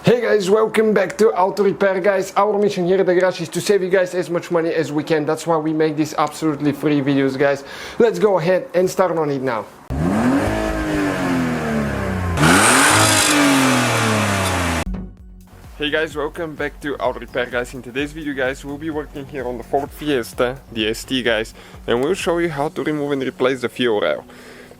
Hey guys, welcome back to Auto Repair. Guys, our mission here at the garage is to save you guys as much money as we can. That's why we make these absolutely free videos, guys. Let's go ahead and start on it now. Hey guys, welcome back to Auto Repair, guys. In today's video, guys, we'll be working here on the Ford Fiesta, the ST, guys, and we'll show you how to remove and replace the fuel rail.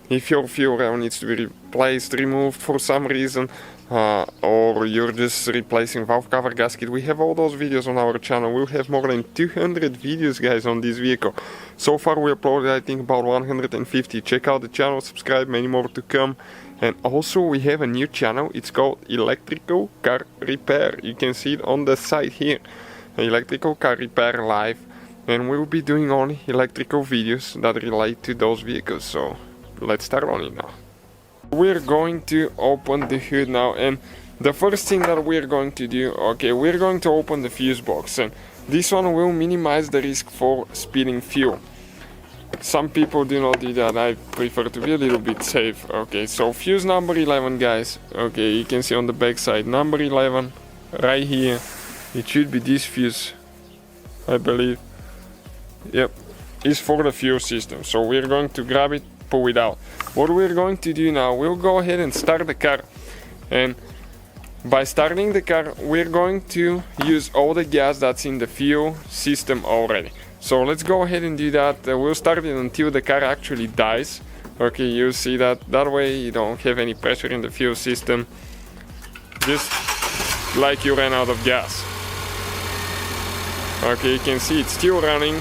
If your fuel rail needs to be replaced, removed for some reason, or you're just replacing valve cover gasket, we have all those videos on our channel. We'll have more than 200 videos, guys, on this vehicle. So far we uploaded, I think, about 150. Check out the channel, subscribe, many more to come. And also we have a new channel. It's called Electrical Car Repair. You can see it on the side here, Electrical Car Repair Live, and we'll be doing only electrical videos that relate to those vehicles. So let's start on it now. We're going to open the hood now, and the first thing that we're going to do, okay, we're going to open the fuse box, and this one will minimize the risk for spilling fuel. Some people do not do that. I prefer to be a little bit safe. Okay, so fuse number 11, guys. Okay, you can see on the back side, number 11 right here. It should be this fuse, I believe. Yep, is for the fuel system. So we're going to grab it, pull it out. What we're going to do now, we'll go ahead and start the car, and by starting the car we're going to use all the gas that's in the fuel system already. So let's go ahead and do that. We'll start it until the car actually dies. Okay, you see that way you don't have any pressure in the fuel system, just like you ran out of gas. Okay, you can see it's still running.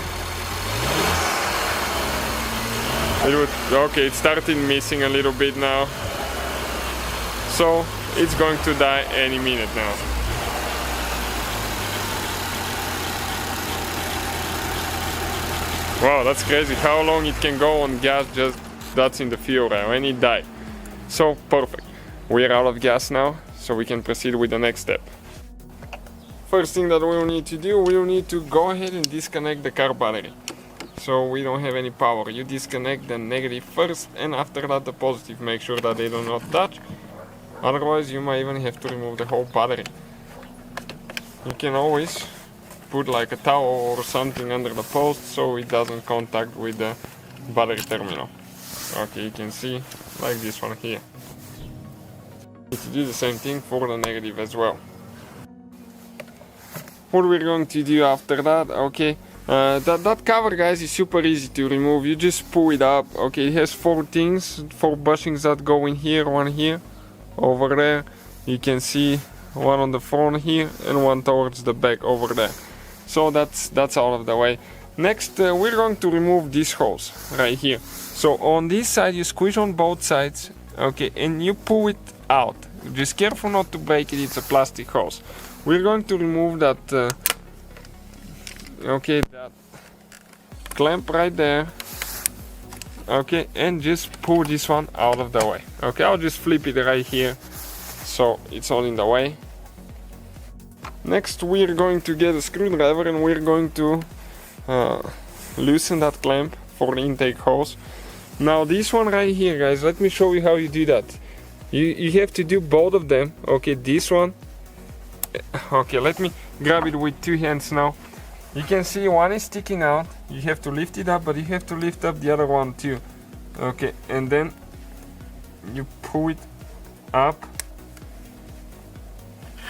Okay, it started missing a little bit now, so it's going to die any minute now. Wow, that's crazy how long it can go on gas just that's in the fuel rail, and it died. So perfect, we're out of gas now, so we can proceed with the next step. First thing that we'll need to do, we'll need to go ahead and disconnect the car battery. So we don't have any power. You disconnect the negative first, and after that the positive. Make sure that they do not touch, otherwise you might even have to remove the whole battery. You can always put like a towel or something under the post so it doesn't contact with the battery terminal. Okay, you can see like this one here. You need to do the same thing for the negative as well. What we're going to do after that, okay, that cover, guys, is super easy to remove. You just pull it up. Okay, it has four bushings that go in here, one here, over there. You can see one on the front here and one towards the back over there. So that's out of the way. Next, we're going to remove this hose right here. So on this side you squeeze on both sides, okay, and you pull it out. Just careful not to break it. It's a plastic hose. We're going to remove that okay, that clamp right there, okay, and just pull this one out of the way. Okay, I'll just flip it right here so it's all in the way. Next we're going to get a screwdriver, and we're going to loosen that clamp for the intake hose. Now this one right here, guys, let me show you how you do that. You have to do both of them. Okay, this one, okay, let me grab it with two hands now. You can see one is sticking out. You have to lift it up, but you have to lift up the other one too. Okay, and then you pull it up.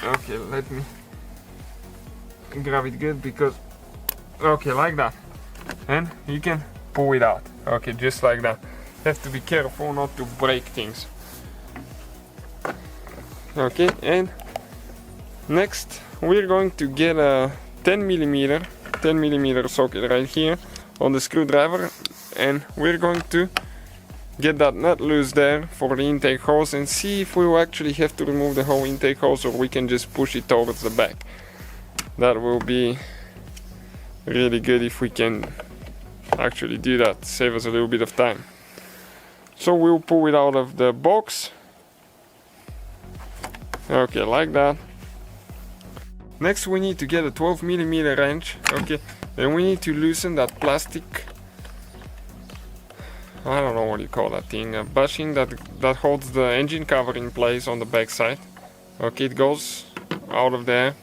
Okay, let me grab it good, because okay, like that, and you can pull it out. Okay, just like that. Have to be careful not to break things. Okay, and next we're going to get a 10 millimeter socket right here on the screwdriver, and we're going to get that nut loose there for the intake hose, and see if we will actually have to remove the whole intake hose, or we can just push it towards the back. That will be really good if we can actually do that, save us a little bit of time. So we'll pull it out of the box. Okay, like that. Next we need to get a 12 millimeter wrench. Okay, then we need to loosen that plastic, I don't know what you call that thing, a bushing that holds the engine cover in place on the back side. Okay, it goes out of there.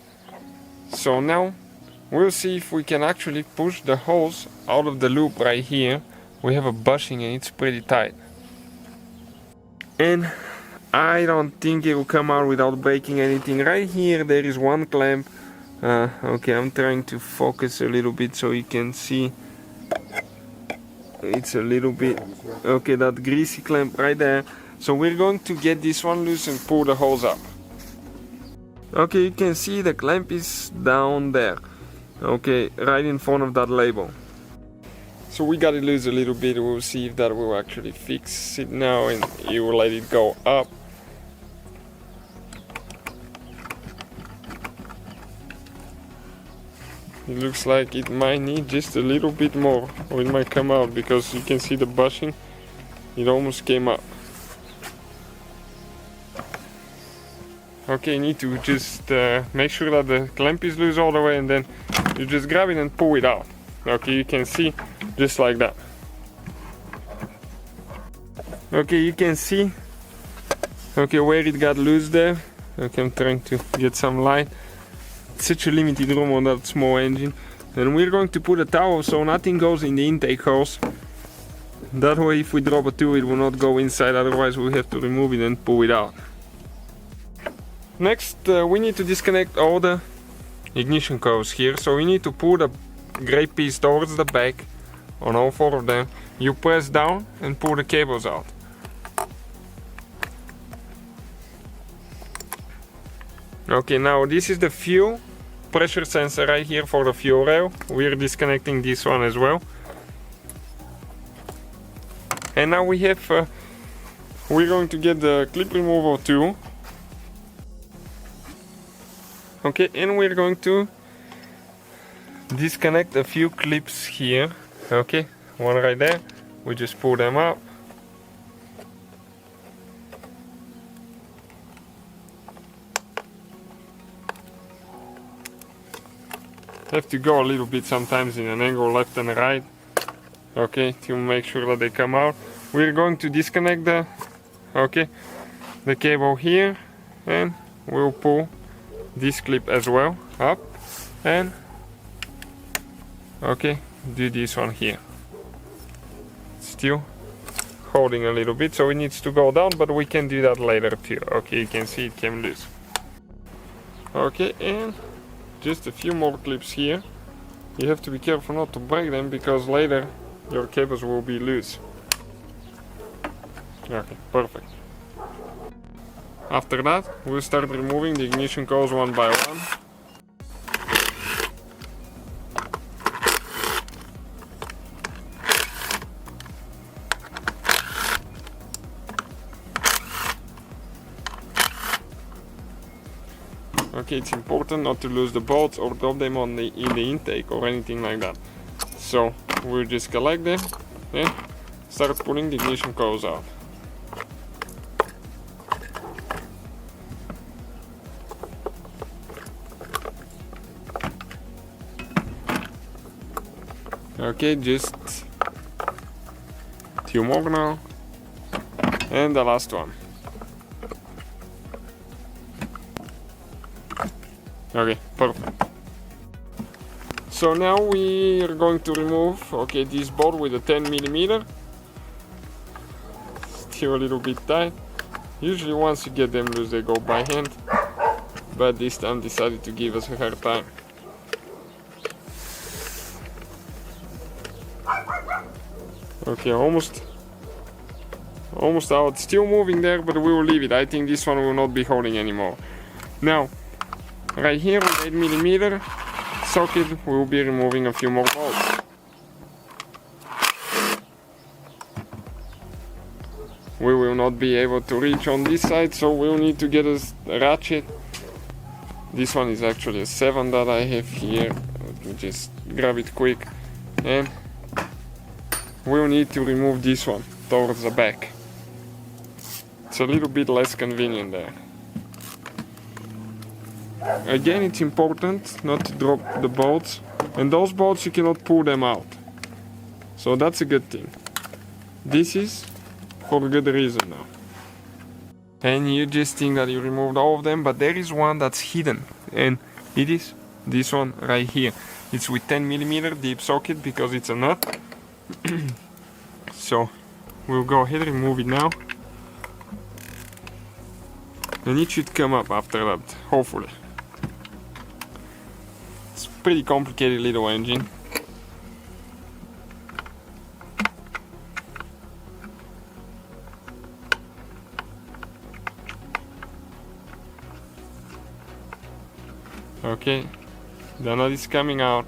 So now we'll see if we can actually push the hose out of the loop right here. We have a bushing and it's pretty tight. And I don't think it will come out without breaking anything. Right here there is one clamp. Okay, I'm trying to focus a little bit so you can see. It's a little bit, okay, that greasy clamp right there. So we're going to get this one loose and pull the hose up. Okay, you can see the clamp is down there. Okay, right in front of that label. So we got it loose a little bit. We'll see if that will actually fix it now, and you will let it go up. It looks like it might need just a little bit more, or it might come out, because you can see the bushing. It almost came up. Okay, you need to just make sure that the clamp is loose all the way, and then you just grab it and pull it out. Okay, you can see just like that. Okay, you can see, okay, where it got loose there. Okay, I'm trying to get some light. Such a limited room on that small engine. And we're going to put a towel so nothing goes in the intake hose. That way if we drop a tube it will not go inside, otherwise we'll have to remove it and pull it out. Next we need to disconnect all the ignition coils here. So we need to pull the gray piece towards the back on all four of them. You press down and pull the cables out. Okay, now this is the fuel pressure sensor right here for the fuel rail. We're disconnecting this one as well. And now we have, we're going to get the clip removal tool. Okay, and we're going to disconnect a few clips here. Okay, one right there. We just pull them up. Have to go a little bit sometimes in an angle left and right, okay, to make sure that they come out. We're going to disconnect the cable here, and we'll pull this clip as well up, and okay, do this one here. Still holding a little bit, so it needs to go down, but we can do that later too. Okay, you can see it came loose. Okay, and just a few more clips here. You have to be careful not to break them, because later your cables will be loose. Okay, perfect. After that, we'll start removing the ignition coils one by one. Okay, it's important not to lose the bolts or drop them in the intake or anything like that. So we'll just collect them and start pulling the ignition coils out. Okay, just two more now, and the last one. Okay, perfect. So now we are going to remove, okay, this bolt with a 10mm. Still a little bit tight. Usually once you get them loose they go by hand, but this time decided to give us a hard time. Okay, almost out. Still moving there, but we will leave it. I think this one will not be holding anymore. Now, right here with 8mm socket, we will be removing a few more bolts. We will not be able to reach on this side, so we'll need to get a ratchet. This one is actually a 7 that I have here. Let me just grab it quick, and we'll need to remove this one towards the back. It's a little bit less convenient there. Again, it's important not to drop the bolts, and those bolts you cannot pull them out, so that's a good thing. This is for a good reason now. And you just think that you removed all of them, but there is one that's hidden and it is this one right here. It's with 10mm deep socket because it's a nut. So we'll go ahead and remove it now, and it should come up after that, hopefully. It's a pretty complicated little engine. Okay, the nut is coming out.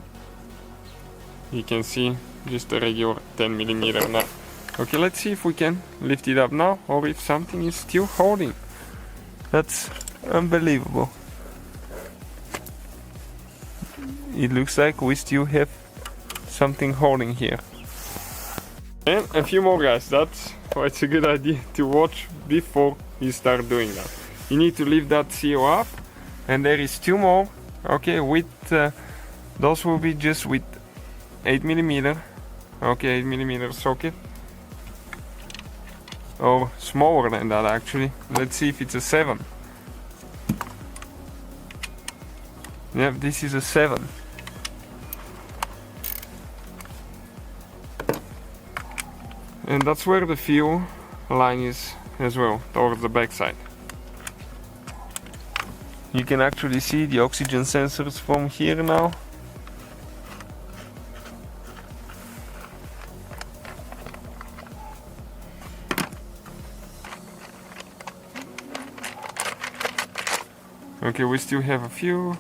You can see just a regular 10mm nut. Okay, let's see if we can lift it up now, or if something is still holding. That's unbelievable. It looks like we still have something holding here. And a few more, guys. That's why it's a good idea to watch before you start doing that. You need to lift that seal up, and there is two more. Okay, with those will be just with 8mm. Okay, 8mm socket, or smaller than that actually. Let's see if it's a 7. Yeah, this is a 7. And that's where the fuel line is as well, towards the back side. You can actually see the oxygen sensors from here now. Okay, we still have a few,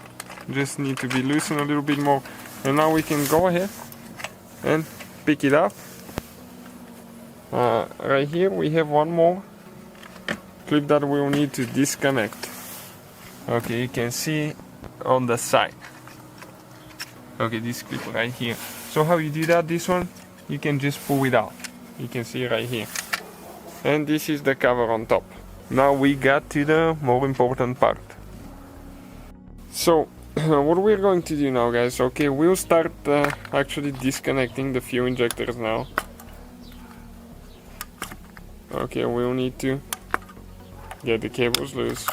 just need to be loosened a little bit more. And now we can go ahead and pick it up. Right here we have one more clip that we'll need to disconnect. Okay, you can see on the side. Okay, this clip right here. So how you do that, this one, you can just pull it out. You can see right here. And this is the cover on top. Now we got to the more important part. So what we're going to do now, guys, okay, we'll start actually disconnecting the fuel injectors now. Okay, we'll need to get the cables loose.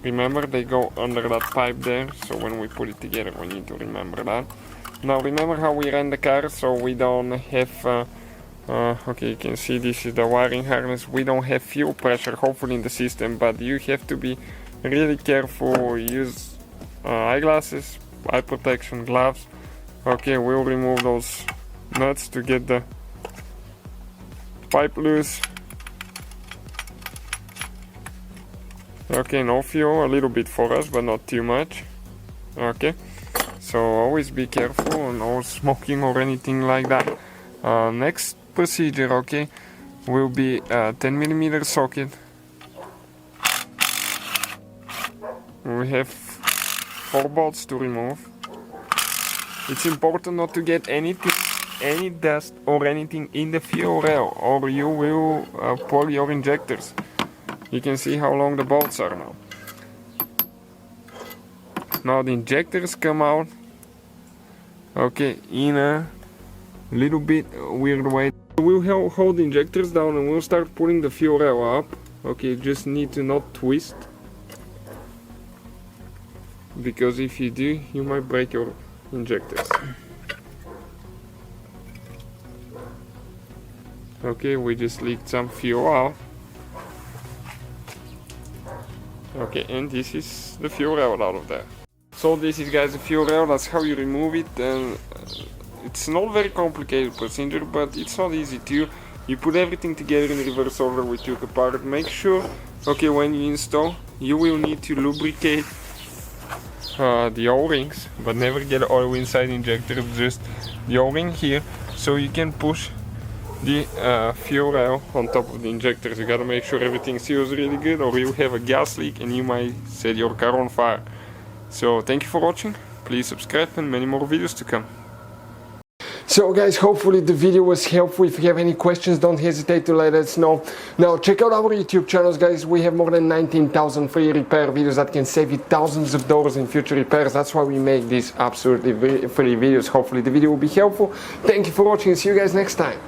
Remember, they go under that pipe there, so when we put it together we need to remember that. Now remember how we ran the car, so we don't have okay, you can see this is the wiring harness. We don't have fuel pressure hopefully in the system, but you have to be really careful. Use eyeglasses, eye protection, gloves. Okay, we'll remove those nuts to get the pipe loose. Okay, no fuel, a little bit for us, but not too much. Okay, so always be careful, no smoking or anything like that. Next procedure, okay, will be a 10mm socket. We have 4 bolts to remove. It's important not to get anything, any dust or anything in the fuel rail, or you will pour your injectors. You can see how long the bolts are now. Now the injectors come out, okay, in a little bit weird way. We'll hold the injectors down and we'll start pulling the fuel rail up. Okay, just need to not twist, because if you do, you might break your injectors. Okay, we just leaked some fuel out. Okay, and this is the fuel rail out of there. So this is, guys, the fuel rail. That's how you remove it, and it's not very complicated procedure, but it's not easy too. You put everything together in reverse order we took apart. Make sure, okay, when you install, you will need to lubricate the O-rings, but never get oil inside the injector, just the O-ring here, so you can push the fuel rail on top of the injectors. You gotta make sure everything seals really good, or you have a gas leak and you might set your car on fire. So thank you for watching, please subscribe, and many more videos to come. So guys, hopefully the video was helpful. If you have any questions, don't hesitate to let us know. Now check out our YouTube channels, guys. We have more than 19,000 free repair videos that can save you thousands of dollars in future repairs. That's why we make these absolutely free videos. Hopefully the video will be helpful. Thank you for watching, see you guys next time.